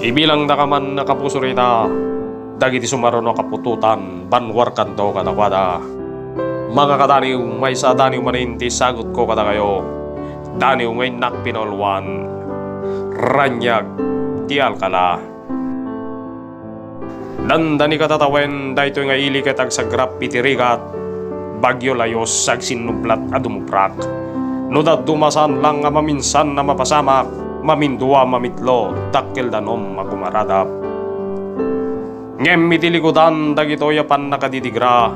Ibilang na kaman nakapuso rita, dagiti sumaro no kapututan, banwar kanto kadakwada. Mga kadaniw, may sa daniw maninti sagot ko kada kayo. Daniw may nakpinolwan, ranyag, tial kala. Dandani katatawen, dahito nga ili katag sa grap pitirigat, bagyo layos sag sinublat adumuprak. No dumasan lang nga maminsan na mapasamak, mamindua mamitlo, takkel danom magumaradap. Ngem mitilikudan dagito yapan nakadidigra,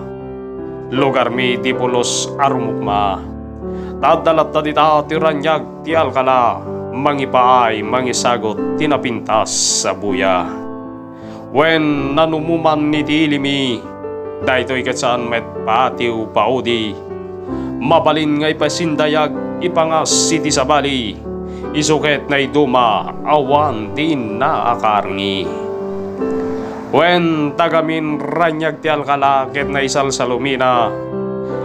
lugar mi tipulos arumukma. Tadalat na dita tiranyag tial kala, mangipaay mangisagot tinapintas sa buya. Wen nanumuman ni tilimi, daytoy katsaan met paatiw paudi, mabalin ngay pasindayag ipangas siti sabali, isuket na iduma awan din na akarngi. Wen tagamin ranyag ti alkala ket na isal sa lumina,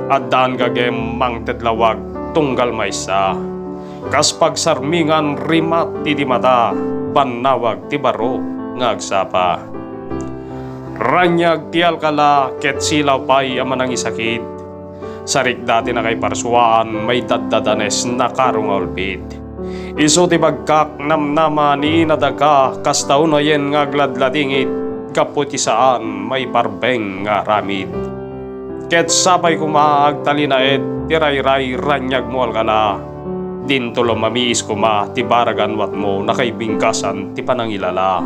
at daan gagem mang tedlawag tunggal maysa, kas pagsarmingan rimat ti di mata, panawag ti baro ngagsapa. Ranyag ti alkala ket silaw pay amanang isakit, sarik dati na kay parsuaan may daddadanes na karungolpit. Iso ti bagkak namnama ni inadaga kas taon na yen nga gladladingit, kaputi saan may parbeng nga ramid. Ket sapay kumaag talinaed tiray-ray ranyag mo alkala, dintulo mamiis kuma ti baragan wat mo na kay bingkasan ti panangilala.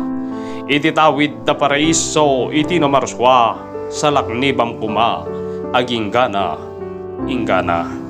Iti tawid da paraiso iti namarswa, salaknibam kuma aging gana ingana.